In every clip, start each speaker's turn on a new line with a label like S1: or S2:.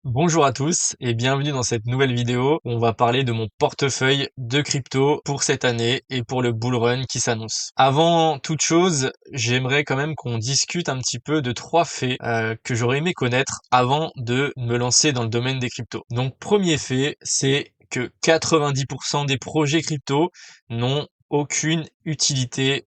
S1: Bonjour à tous et bienvenue dans cette nouvelle vidéo où on va parler de mon portefeuille de crypto pour cette année et pour le bull run qui s'annonce. Avant toute chose, j'aimerais quand même qu'on discute un petit peu de trois faits que j'aurais aimé connaître avant de me lancer dans le domaine des cryptos. Donc premier fait, c'est que 90% des projets crypto n'ont aucune utilité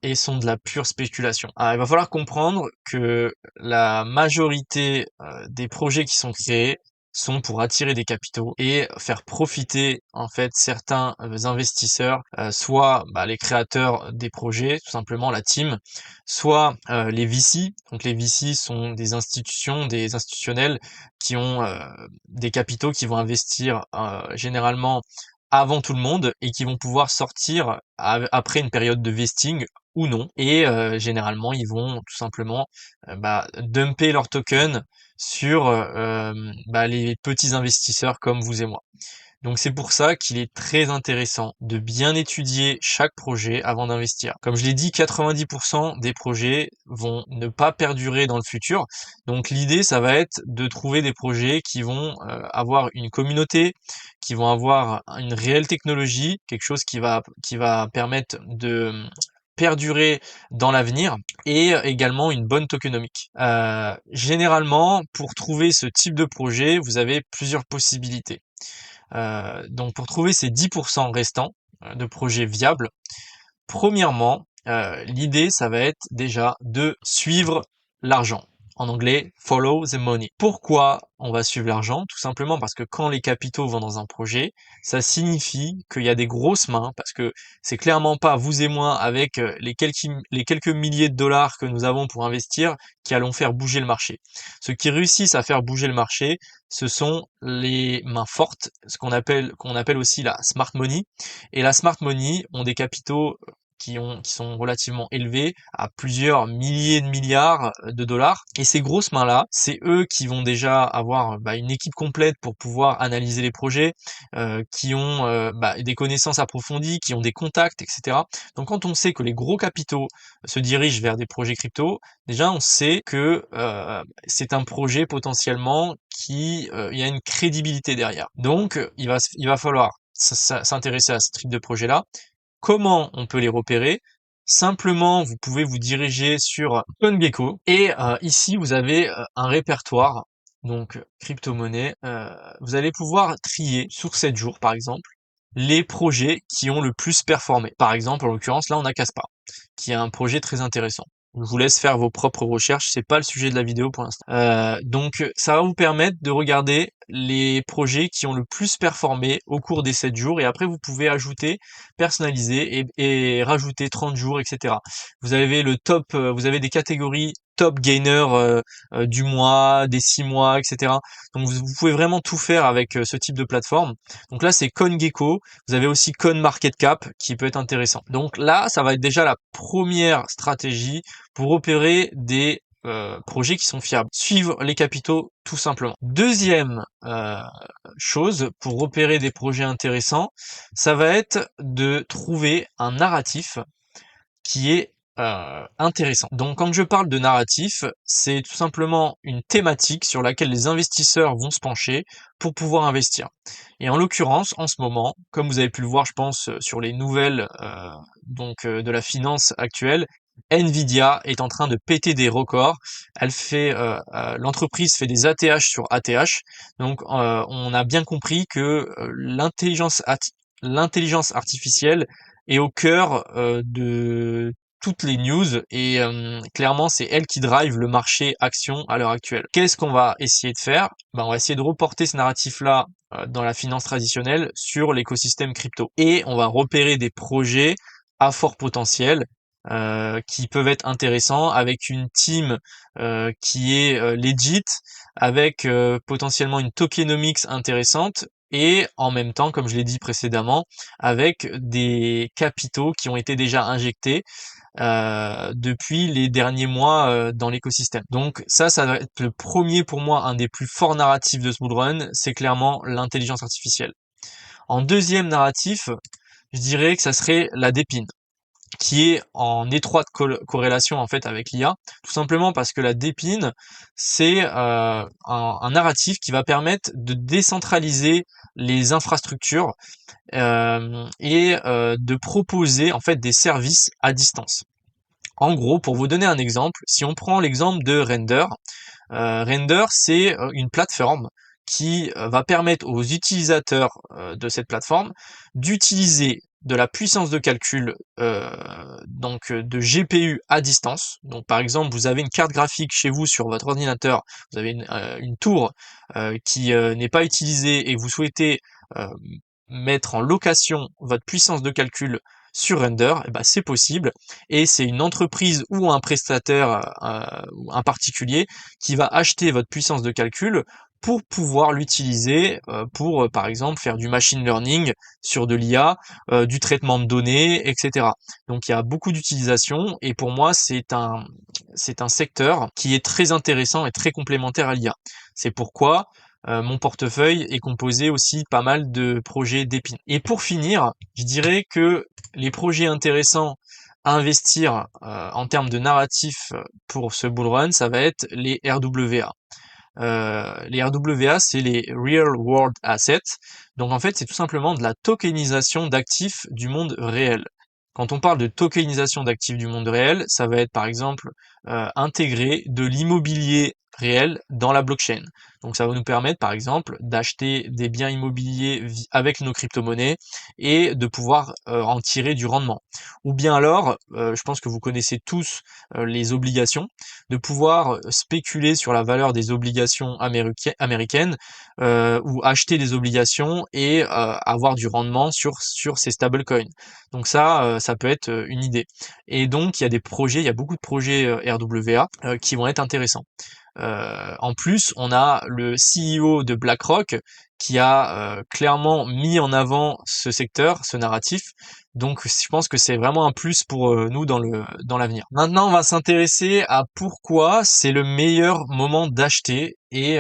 S1: et sont de la pure spéculation. Alors, il va falloir comprendre que la majorité des projets qui sont créés sont pour attirer des capitaux et faire profiter en fait certains investisseurs, soit les créateurs des projets, tout simplement la team, soit les VC. Donc les VC sont des institutions, des institutionnels qui ont des capitaux qui vont investir généralement avant tout le monde et qui vont pouvoir sortir après une période de vesting ou non. Et généralement, ils vont tout simplement dumper leurs tokens sur les petits investisseurs comme vous et moi. Donc c'est pour ça qu'il est très intéressant de bien étudier chaque projet avant d'investir. Comme je l'ai dit, 90% des projets vont ne pas perdurer dans le futur. Donc l'idée, ça va être de trouver des projets qui vont avoir une communauté, qui vont avoir une réelle technologie, quelque chose qui va permettre de perdurer dans l'avenir et également une bonne tokenomique. Généralement, pour trouver ce type de projet, vous avez plusieurs possibilités. Donc pour trouver ces 10% restants de projets viables, premièrement, l'idée ça va être déjà de suivre l'argent. En anglais, follow the money. Pourquoi on va suivre l'argent? Tout simplement parce que quand les capitaux vont dans un projet, ça signifie qu'il y a des grosses mains, parce que c'est clairement pas vous et moi avec les quelques milliers de dollars que nous avons pour investir qui allons faire bouger le marché. Ceux qui réussissent à faire bouger le marché, ce sont les mains fortes, ce qu'on appelle aussi la smart money. Et la smart money ont des capitaux qui sont relativement élevés, à plusieurs milliers de milliards de dollars. Et ces grosses mains-là, c'est eux qui vont déjà avoir une équipe complète pour pouvoir analyser les projets, qui ont des connaissances approfondies, qui ont des contacts, etc. Donc quand on sait que les gros capitaux se dirigent vers des projets crypto, déjà on sait que c'est un projet potentiellement qui il y a une crédibilité derrière. Donc il va falloir s'intéresser à ce type de projet-là. Comment on peut les repérer? Simplement, vous pouvez vous diriger sur CoinGecko et ici vous avez un répertoire, donc crypto-monnaie. Vous allez pouvoir trier sur 7 jours par exemple les projets qui ont le plus performé. Par exemple, en l'occurrence là on a Caspa, qui est un projet très intéressant. Je vous laisse faire vos propres recherches, c'est pas le sujet de la vidéo pour l'instant. Donc ça va vous permettre de regarder les projets qui ont le plus performé au cours des 7 jours et après vous pouvez ajouter, personnaliser et rajouter 30 jours, etc. Vous avez le top, vous avez des catégories top gainer du mois, des 6 mois, etc. Donc vous pouvez vraiment tout faire avec ce type de plateforme. Donc là c'est CoinGecko, vous avez aussi CoinMarketCap qui peut être intéressant. Donc là ça va être déjà la première stratégie pour opérer des projets qui sont fiables. Suivre les capitaux tout simplement. Deuxième chose pour opérer des projets intéressants, ça va être de trouver un narratif qui est intéressant. Donc quand je parle de narratif, c'est tout simplement une thématique sur laquelle les investisseurs vont se pencher pour pouvoir investir. Et en l'occurrence, en ce moment, comme vous avez pu le voir, je pense, sur les nouvelles de la finance actuelle, Nvidia est en train de péter des records. L'entreprise fait des ATH sur ATH. Donc on a bien compris que l'intelligence artificielle est au cœur de toutes les news et clairement c'est elle qui drive le marché action à l'heure actuelle. Qu'est-ce qu'on va essayer de faire? On va essayer de reporter ce narratif-là dans la finance traditionnelle sur l'écosystème crypto. Et on va repérer des projets à fort potentiel qui peuvent être intéressants avec une team qui est legit, avec potentiellement une tokenomics intéressante et en même temps, comme je l'ai dit précédemment, avec des capitaux qui ont été déjà injectés depuis les derniers mois dans l'écosystème. Donc ça va être le premier pour moi, un des plus forts narratifs de ce bull run, c'est clairement l'intelligence artificielle. En deuxième narratif, je dirais que ça serait la dépine. qui est en étroite corrélation en fait avec l'IA, tout simplement parce que la DePIN, c'est un narratif qui va permettre de décentraliser les infrastructures et de proposer en fait des services à distance. En gros, pour vous donner un exemple, si on prend l'exemple de Render, Render c'est une plateforme qui va permettre aux utilisateurs de cette plateforme d'utiliser de la puissance de calcul de GPU à distance. Donc par exemple, vous avez une carte graphique chez vous sur votre ordinateur, vous avez une tour qui n'est pas utilisée et vous souhaitez euh, mettre en location votre puissance de calcul sur Render, eh ben, c'est possible et c'est une entreprise ou un prestataire ou un particulier qui va acheter votre puissance de calcul pour pouvoir l'utiliser pour par exemple faire du machine learning sur de l'IA, du traitement de données, etc. Donc il y a beaucoup d'utilisation et pour moi c'est un secteur qui est très intéressant et très complémentaire à l'IA. C'est pourquoi mon portefeuille est composé aussi pas mal de projets d'épines. Et pour finir, je dirais que les projets intéressants à investir en termes de narratif pour ce bull run, ça va être les RWA. Les RWA, c'est les Real World Assets. Donc en fait, c'est tout simplement de la tokenisation d'actifs du monde réel. Quand on parle de tokenisation d'actifs du monde réel, ça va être par exemple intégrer de l'immobilier réel dans la blockchain. Donc ça va nous permettre par exemple d'acheter des biens immobiliers avec nos crypto-monnaies et de pouvoir en tirer du rendement. Ou bien alors, je pense que vous connaissez tous les obligations, de pouvoir spéculer sur la valeur des obligations américaines ou acheter des obligations et avoir du rendement sur ces stablecoins. Donc ça peut être une idée. Et donc il y a beaucoup de projets RWA qui vont être intéressants. En plus, on a le CEO de BlackRock qui a clairement mis en avant ce secteur, ce narratif. Donc, je pense que c'est vraiment un plus pour nous dans l'avenir. Maintenant, on va s'intéresser à pourquoi c'est le meilleur moment d'acheter et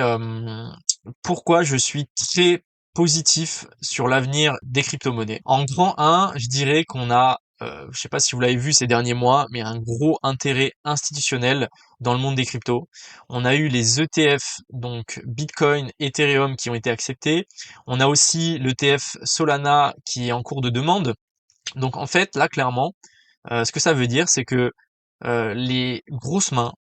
S1: pourquoi je suis très positif sur l'avenir des crypto-monnaies. En grand 1, je dirais qu'on a je sais pas si vous l'avez vu ces derniers mois, mais un gros intérêt institutionnel dans le monde des cryptos. On a eu les ETF, donc Bitcoin, Ethereum, qui ont été acceptés. On a aussi l'ETF Solana qui est en cours de demande. Donc en fait, là, clairement, ce que ça veut dire, c'est que les grosses mains,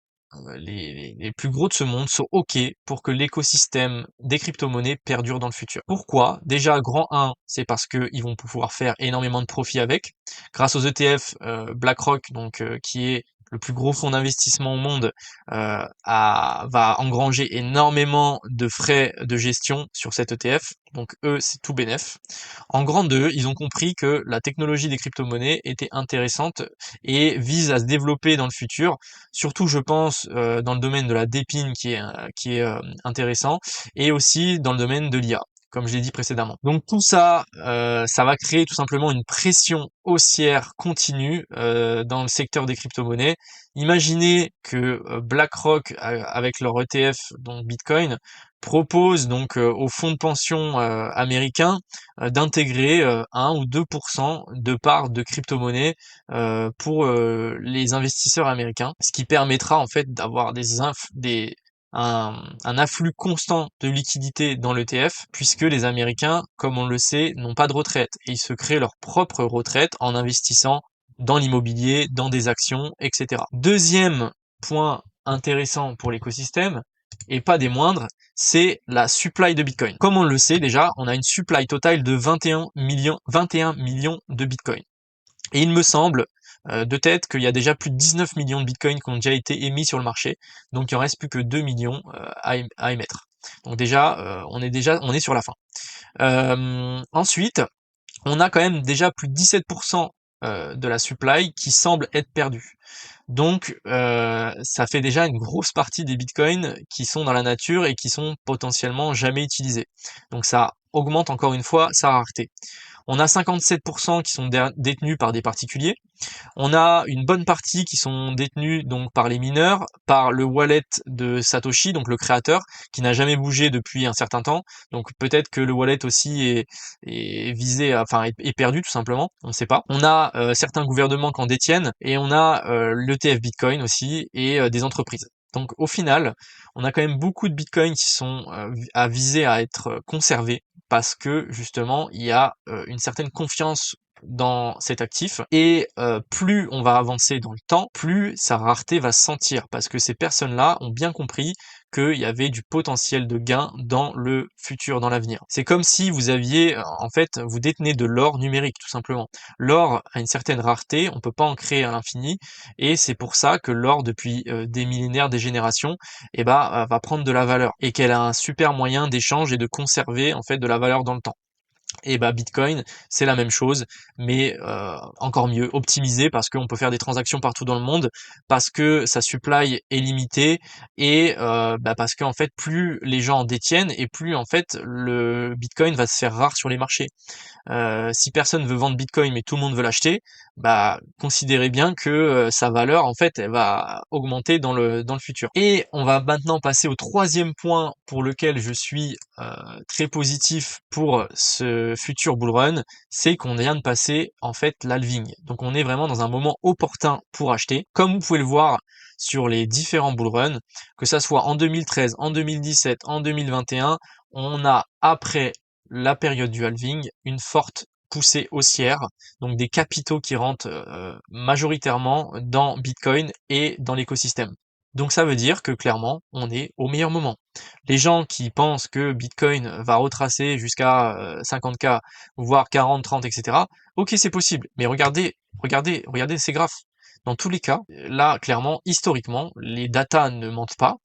S1: les plus gros de ce monde sont OK pour que l'écosystème des crypto-monnaies perdure dans le futur. Pourquoi? Déjà, grand 1, c'est parce qu'ils vont pouvoir faire énormément de profits avec. Grâce aux ETF, BlackRock, donc qui est le plus gros fonds d'investissement au monde, va engranger énormément de frais de gestion sur cet ETF. Donc eux, c'est tout bénef. En grand 2, ils ont compris que la technologie des crypto-monnaies était intéressante et vise à se développer dans le futur. Surtout, je pense, dans le domaine de la DePIN qui est intéressant et aussi dans le domaine de l'IA, comme je l'ai dit précédemment. Donc tout ça, ça va créer tout simplement une pression haussière continue dans le secteur des crypto-monnaies. Imaginez que BlackRock, avec leur ETF, donc Bitcoin, propose donc aux fonds de pension américains d'intégrer 1 ou 2% de parts de crypto-monnaie pour les investisseurs américains, ce qui permettra en fait d'avoir un afflux constant de liquidités dans l'ETF, puisque les Américains, comme on le sait, n'ont pas de retraite et ils se créent leur propre retraite en investissant dans l'immobilier, dans des actions, etc. Deuxième point intéressant pour l'écosystème, et pas des moindres, c'est la supply de Bitcoin. Comme on le sait déjà, on a une supply totale de 21 millions de Bitcoin. Et il me semble de tête qu'il y a déjà plus de 19 millions de Bitcoin qui ont déjà été émis sur le marché, donc il en reste plus que 2 millions à émettre. Donc déjà, on est sur la fin. Ensuite, on a quand même déjà plus de 17% de la supply qui semble être perdue. Donc ça fait déjà une grosse partie des bitcoins qui sont dans la nature et qui sont potentiellement jamais utilisés. Donc ça augmente encore une fois sa rareté. On a 57% qui sont détenus par des particuliers. On a une bonne partie qui sont détenus donc par les mineurs, par le wallet de Satoshi, donc le créateur, qui n'a jamais bougé depuis un certain temps. Donc peut-être que le wallet aussi est visé, enfin est perdu tout simplement, on ne sait pas. On a certains gouvernements qui en détiennent et on a l'ETF Bitcoin aussi et des entreprises. Donc au final, on a quand même beaucoup de bitcoins qui sont à viser à être conservés parce que justement il y a une certaine confiance dans cet actif et plus on va avancer dans le temps, plus sa rareté va se sentir parce que ces personnes-là ont bien compris qu'il y avait du potentiel de gain dans le futur, dans l'avenir. C'est comme si vous aviez, en fait, vous détenez de l'or numérique, tout simplement. L'or a une certaine rareté, on peut pas en créer à l'infini, et c'est pour ça que l'or, depuis des millénaires, des générations, va prendre de la valeur, et qu'elle a un super moyen d'échange et de conserver, en fait, de la valeur dans le temps. Et Bitcoin, c'est la même chose, mais encore mieux, optimisé parce qu'on peut faire des transactions partout dans le monde, parce que sa supply est limitée et parce qu'en fait, plus les gens en détiennent et plus en fait le Bitcoin va se faire rare sur les marchés. Si personne veut vendre Bitcoin mais tout le monde veut l'acheter, considérez bien que sa valeur en fait elle va augmenter dans le futur. Et on va maintenant passer au troisième point pour lequel je suis très positif pour ce futur bull run, c'est qu'on vient de passer en fait l'halving. Donc on est vraiment dans un moment opportun pour acheter. Comme vous pouvez le voir sur les différents bull runs, que ça soit en 2013, en 2017, en 2021, on a après la période du halving, une forte poussée haussière, donc des capitaux qui rentrent majoritairement dans Bitcoin et dans l'écosystème. Donc ça veut dire que clairement, on est au meilleur moment. Les gens qui pensent que Bitcoin va retracer jusqu'à 50K, voire 40, 30, etc., ok, c'est possible, mais regardez ces graphes. Dans tous les cas, là, clairement, historiquement, les datas ne mentent pas.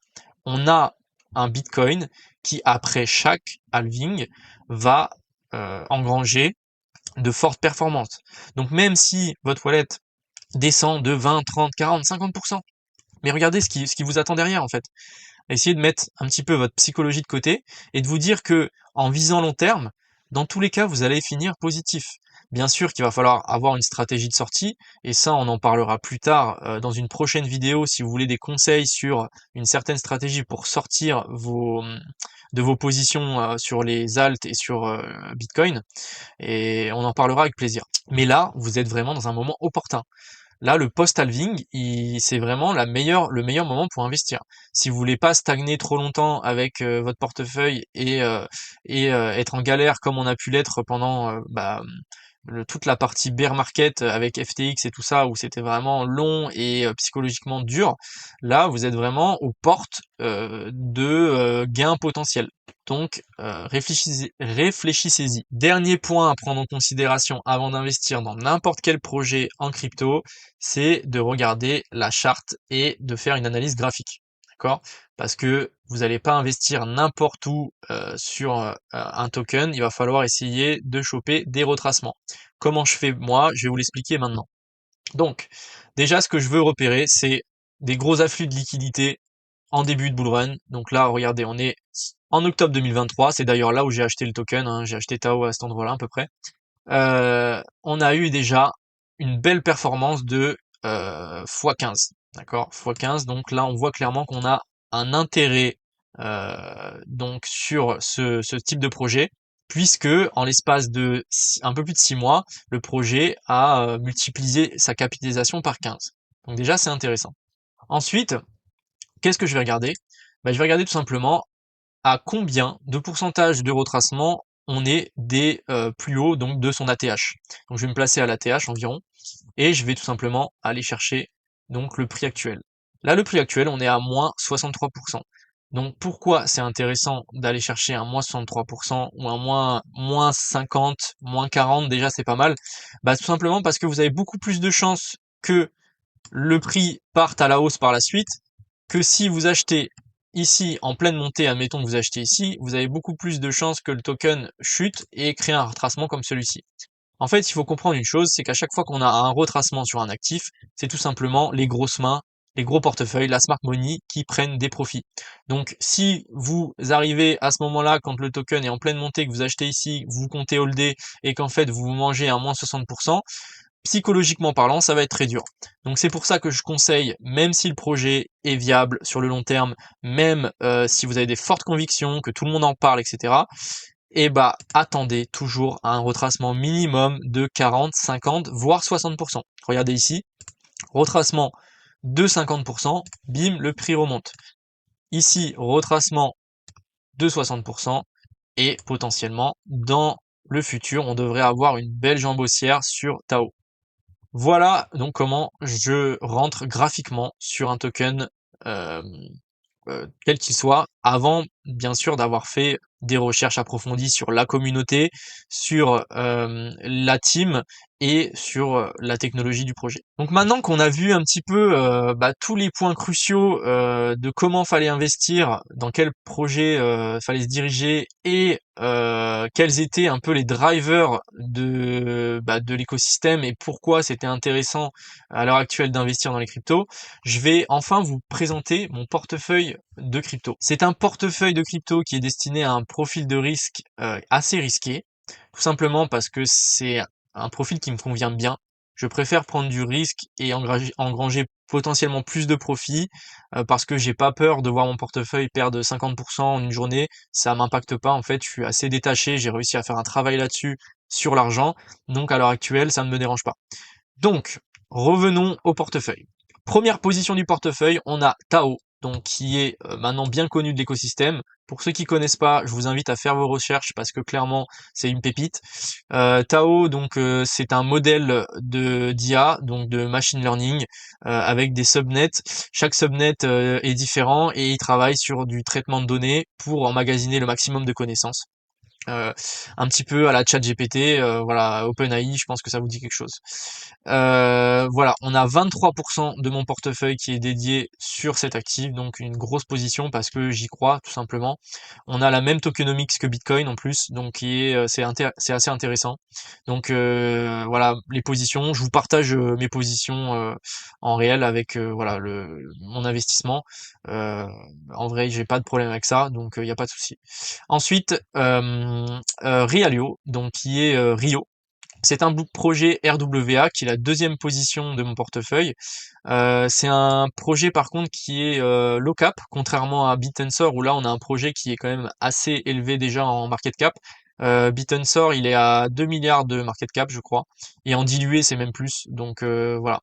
S1: On a un Bitcoin qui, après chaque halving, va engranger de fortes performances. Donc même si votre wallet descend de 20, 30, 40, 50%, mais regardez ce qui vous attend derrière en fait. Essayez de mettre un petit peu votre psychologie de côté et de vous dire que en visant long terme, dans tous les cas, vous allez finir positif. Bien sûr qu'il va falloir avoir une stratégie de sortie, et ça on en parlera plus tard dans une prochaine vidéo si vous voulez des conseils sur une certaine stratégie pour sortir de vos positions sur les alts et sur Bitcoin, et on en parlera avec plaisir. Mais là, vous êtes vraiment dans un moment opportun. Là, le post-halving, c'est vraiment le meilleur moment pour investir. Si vous voulez pas stagner trop longtemps avec votre portefeuille et être en galère comme on a pu l'être pendant toute la partie bear market avec FTX et tout ça, où c'était vraiment long et psychologiquement dur, là, vous êtes vraiment aux portes de gains potentiels. Donc, réfléchissez-y. Dernier point à prendre en considération avant d'investir dans n'importe quel projet en crypto, c'est de regarder la charte et de faire une analyse graphique. D'accord? Parce que vous n'allez pas investir n'importe où sur un token, il va falloir essayer de choper des retracements. Comment je fais moi? Je vais vous l'expliquer maintenant. Donc, déjà, ce que je veux repérer, c'est des gros afflux de liquidités en début de bull run. Donc là, regardez, on est en octobre 2023. C'est d'ailleurs là où j'ai acheté le token. Hein. J'ai acheté Tao à cet endroit-là à peu près. On a eu déjà une belle performance de x15. D'accord? x15. Donc là, on voit clairement qu'on a un intérêt donc sur ce type de projet, puisque en l'espace de un peu plus de 6 mois, le projet a multiplié sa capitalisation par 15. Donc déjà, c'est intéressant. Ensuite, qu'est-ce que je vais regarder? Je vais regarder tout simplement à combien de pourcentage de retracement on est des plus hauts donc de son ATH. Donc je vais me placer à l'ATH environ et je vais tout simplement aller chercher donc le prix actuel. Là, le prix actuel, on est à moins 63%. Donc pourquoi c'est intéressant d'aller chercher un moins 63% ou un moins 50, moins 40, déjà c'est pas mal. Tout simplement parce que vous avez beaucoup plus de chances que le prix parte à la hausse par la suite, que si vous achetez ici en pleine montée, admettons que vous achetez ici, vous avez beaucoup plus de chances que le token chute et crée un retracement comme celui-ci. En fait, il faut comprendre une chose, c'est qu'à chaque fois qu'on a un retracement sur un actif, c'est tout simplement les grosses mains les gros portefeuilles, la smart money, qui prennent des profits. Donc si vous arrivez à ce moment-là, quand le token est en pleine montée, que vous achetez ici, vous comptez holder et qu'en fait vous mangez un moins 60%, psychologiquement parlant, ça va être très dur. Donc c'est pour ça que je conseille, même si le projet est viable sur le long terme, même si vous avez des fortes convictions, que tout le monde en parle, etc., et bah attendez toujours à un retracement minimum de 40, 50, voire 60%. Regardez ici, retracement de 50%, bim, le prix remonte. Ici, retracement de 60%, et potentiellement, dans le futur, on devrait avoir une belle jambe haussière sur Tao. Voilà donc comment je rentre graphiquement sur un token euh, quel qu'il soit, avant bien sûr d'avoir fait des recherches approfondies sur la communauté, sur la team et sur la technologie du projet. Donc maintenant qu'on a vu un petit peu tous les points cruciaux de comment fallait investir, dans quel projet fallait se diriger et quels étaient un peu les drivers de l'écosystème et pourquoi c'était intéressant à l'heure actuelle d'investir dans les cryptos, je vais enfin vous présenter mon portefeuille de crypto. C'est un portefeuille de crypto qui est destiné à un profil de risque assez risqué, tout simplement parce que c'est un profil qui me convient bien. Je préfère prendre du risque et engranger potentiellement plus de profits parce que j'ai pas peur de voir mon portefeuille perdre 50% en une journée. Ça m'impacte pas en fait, je suis assez détaché, j'ai réussi à faire un travail là-dessus sur l'argent, donc à l'heure actuelle ça ne me dérange pas. Donc, revenons au portefeuille. Première position du portefeuille, on a Tao, donc qui est maintenant bien connu de l'écosystème. Pour ceux qui connaissent pas, je vous invite à faire vos recherches parce que clairement c'est une pépite. Tao, donc c'est un modèle de d'IA, donc de machine learning, avec des subnets. Chaque subnet est différent et il travaille sur du traitement de données pour emmagasiner le maximum de connaissances. Euh, un petit peu à la ChatGPT, voilà, OpenAI, je pense que ça vous dit quelque chose. Voilà, on a 23% de mon portefeuille qui est dédié sur cet actif, donc une grosse position parce que j'y crois tout simplement. On a la même tokenomics que Bitcoin en plus, donc c'est assez intéressant. Donc voilà les positions, je vous partage mes positions en réel avec voilà mon investissement. Euh, En vrai, j'ai pas de problème avec ça, donc il n'y a pas de souci. Ensuite, Realio, donc qui est Rio. C'est un projet RWA qui est la deuxième position de mon portefeuille. C'est un projet par contre qui est low cap, contrairement à BitTensor où là on a un projet qui est quand même assez élevé déjà en market cap. BitTensor il est à 2 milliards de market cap je crois, et en dilué c'est même plus, donc voilà.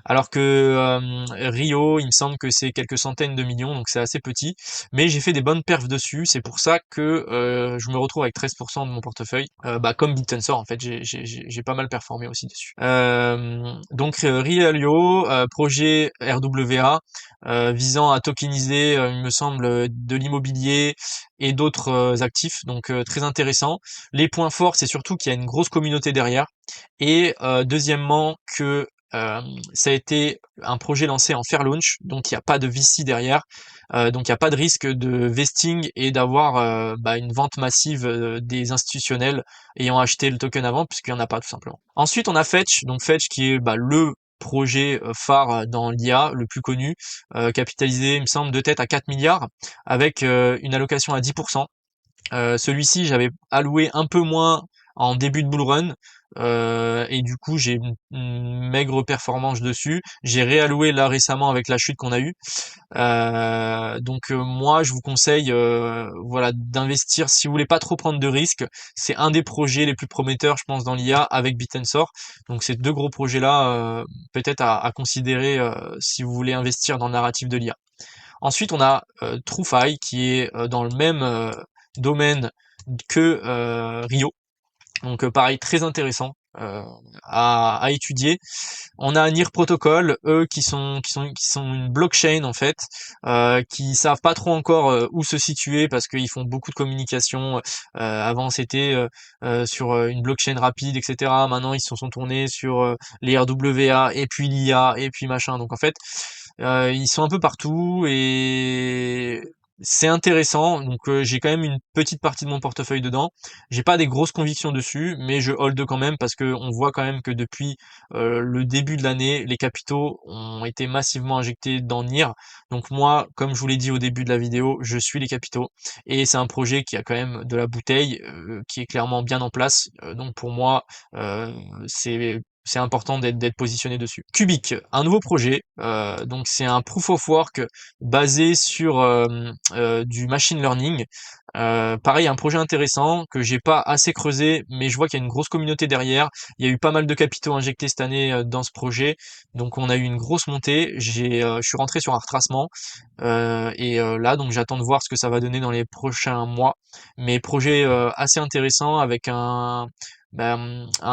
S1: Alors que Rio, il me semble que c'est quelques centaines de millions, donc c'est assez petit. Mais j'ai fait des bonnes perfs dessus, c'est pour ça que je me retrouve avec 13% de mon portefeuille. Comme BitTensor, en fait, j'ai pas mal performé aussi dessus. Donc Realio, projet RWA, visant à tokeniser, il me semble, de l'immobilier et d'autres actifs, donc très intéressant. Les points forts, c'est surtout qu'il y a une grosse communauté derrière. Et deuxièmement, que ça a été un projet lancé en fair launch, donc il n'y a pas de VC derrière, donc il n'y a pas de risque de vesting et d'avoir une vente massive des institutionnels ayant acheté le token avant, puisqu'il n'y en a pas tout simplement. Ensuite on a Fetch, donc Fetch qui est le projet phare dans l'IA, le plus connu, capitalisé il me semble de tête à 4 milliards, avec une allocation à 10%. Celui-ci, j'avais alloué un peu moins en début de bull run, et du coup j'ai une maigre performance dessus. J'ai réalloué là récemment avec la chute qu'on a eue. Moi je vous conseille voilà d'investir si vous voulez pas trop prendre de risques. C'est un des projets les plus prometteurs je pense dans l'IA avec Bitensor. Donc ces deux gros projets là peut-être à considérer si vous voulez investir dans le narratif de l'IA. Ensuite, on a TrueFi qui est dans le même domaine que Rio. Donc pareil, très intéressant à étudier. On a NIR Protocol, eux qui sont une blockchain en fait, qui savent pas trop encore où se situer parce qu'ils font beaucoup de communication. Avant c'était sur une blockchain rapide, etc. Maintenant ils se sont tournés sur les RWA et puis l'IA et puis machin. Donc en fait ils sont un peu partout et c'est intéressant, donc j'ai quand même une petite partie de mon portefeuille dedans. J'ai pas des grosses convictions dessus, mais je hold quand même parce que on voit quand même que depuis le début de l'année, les capitaux ont été massivement injectés dans NIR. Donc moi, comme je vous l'ai dit au début de la vidéo, je suis les capitaux et c'est un projet qui a quand même de la bouteille, qui est clairement bien en place. Donc pour moi, c'est important d'être positionné dessus. Cubic, un nouveau projet. Donc c'est un proof of work basé sur du machine learning. Pareil, un projet intéressant que j'ai pas assez creusé, mais je vois qu'il y a une grosse communauté derrière. Il y a eu pas mal de capitaux injectés cette année dans ce projet, donc on a eu une grosse montée. Je suis rentré sur un retracement là, donc j'attends de voir ce que ça va donner dans les prochains mois. Mais projet assez intéressant avec un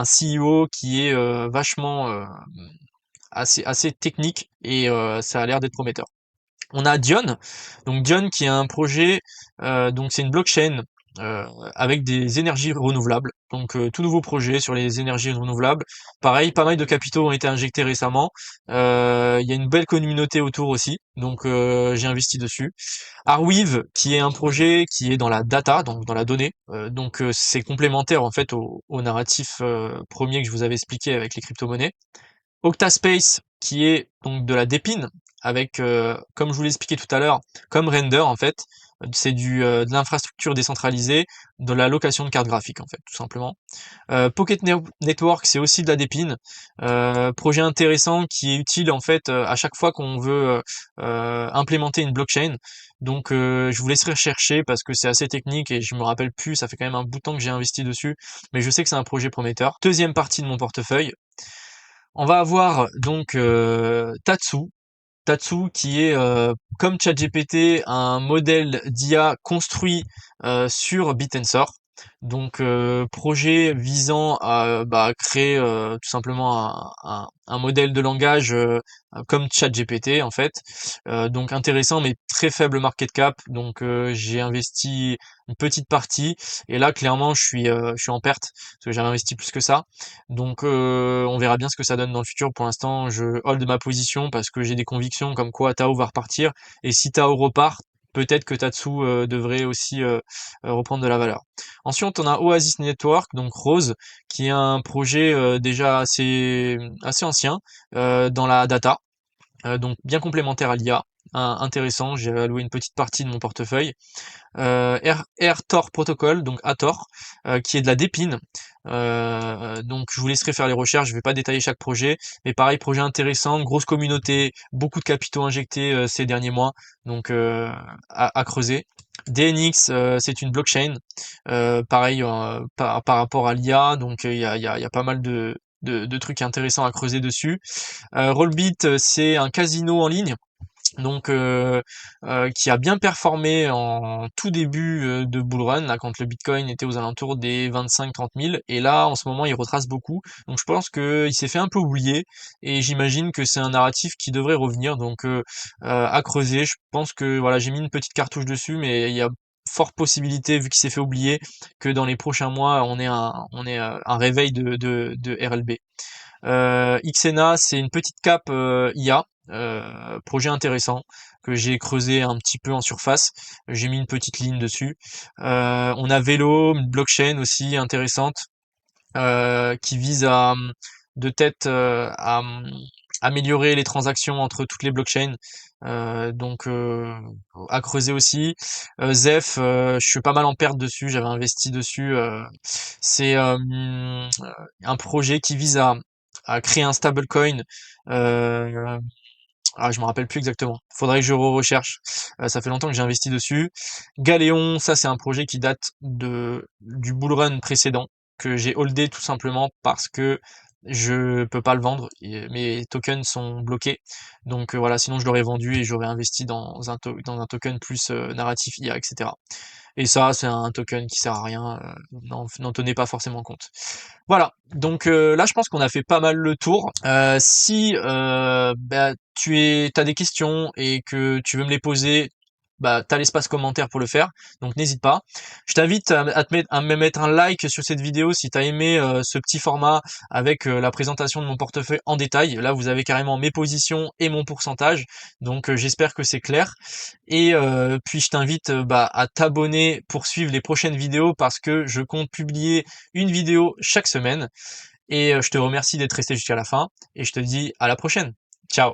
S1: CEO qui est vachement assez technique et ça a l'air d'être prometteur. On a Dion, donc Dion qui est un projet, donc c'est une blockchain euh, avec des énergies renouvelables. Donc tout nouveau projet sur les énergies renouvelables. Pareil, pas mal de capitaux ont été injectés récemment. Il y a une belle communauté autour aussi, donc j'ai investi dessus. Arweave, qui est un projet qui est dans la data, donc dans la donnée. Donc c'est complémentaire en fait au narratif premier que je vous avais expliqué avec les crypto-monnaies. Octaspace, qui est donc de la dépine, avec, comme je vous l'ai expliqué tout à l'heure, comme Render en fait, c'est de l'infrastructure décentralisée, de la location de cartes graphiques en fait, tout simplement. Network, c'est aussi de la dépine, projet intéressant qui est utile en fait à chaque fois qu'on veut implémenter une blockchain. Donc je vous laisserai chercher parce que c'est assez technique et je me rappelle plus, ça fait quand même un bout de temps que j'ai investi dessus, mais je sais que c'est un projet prometteur. Deuxième partie de mon portefeuille, on va avoir donc Tatsu. Tatsu qui est comme ChatGPT un modèle d'IA construit sur Bitensor. Donc projet visant à créer tout simplement un modèle de langage comme ChatGPT en fait. Donc intéressant mais très faible market cap. Donc j'ai investi une petite partie et là clairement je suis en perte parce que j'avais investi plus que ça. Donc on verra bien ce que ça donne dans le futur. Pour l'instant, je hold ma position parce que j'ai des convictions comme quoi Tao va repartir. Et si Tao repart, peut-être que Tatsu devrait aussi reprendre de la valeur. Ensuite, on a Oasis Network, donc Rose, qui est un projet déjà assez ancien dans la data, donc bien complémentaire à l'IA. Intéressant, j'ai alloué une petite partie de mon portefeuille. AirTor Protocol, donc Ator, qui est de la dépine. Donc je vous laisserai faire les recherches, je vais pas détailler chaque projet, mais pareil, projet intéressant, grosse communauté, beaucoup de capitaux injectés ces derniers mois, donc à creuser. DNX, c'est une blockchain, pareil par rapport à l'IA, donc il y a pas mal de trucs intéressants à creuser dessus. Rollbit, c'est un casino en ligne, donc qui a bien performé en tout début de bull run, là, quand le Bitcoin était aux alentours des 25-30 000, et là en ce moment il retrace beaucoup, donc je pense qu'il s'est fait un peu oublier, et j'imagine que c'est un narratif qui devrait revenir, donc à creuser. Je pense que voilà, j'ai mis une petite cartouche dessus, mais il y a forte possibilité, vu qu'il s'est fait oublier, que dans les prochains mois on ait un réveil de RLB. Xena, c'est une petite cape IA, projet intéressant que j'ai creusé un petit peu en surface. J'ai mis une petite ligne dessus. On a Velo, une blockchain aussi intéressante qui vise de tête améliorer les transactions entre toutes les blockchains. Donc à creuser aussi. Zeph, je suis pas mal en perte dessus, j'avais investi dessus. C'est un projet qui vise à créer un stablecoin. Euh, je me rappelle plus exactement. Faudrait que je recherche. Ça fait longtemps que j'ai investi dessus. Galéon, ça c'est un projet qui date du bull run précédent que j'ai holdé tout simplement parce que je peux pas le vendre. Mes tokens sont bloqués. Donc voilà, sinon je l'aurais vendu et j'aurais investi dans un token plus narratif IA, etc. Et ça, c'est un token qui sert à rien. N'en tenez pas forcément compte. Voilà, donc là je pense qu'on a fait pas mal le tour. Si t'as des questions et que tu veux me les poser, bah t'as l'espace commentaire pour le faire, donc n'hésite pas. Je t'invite à me mettre un like sur cette vidéo si t'as aimé ce petit format avec la présentation de mon portefeuille en détail. Là vous avez carrément mes positions et mon pourcentage, donc j'espère que c'est clair. Et puis je t'invite à t'abonner pour suivre les prochaines vidéos parce que je compte publier une vidéo chaque semaine. Et je te remercie d'être resté jusqu'à la fin et je te dis à la prochaine.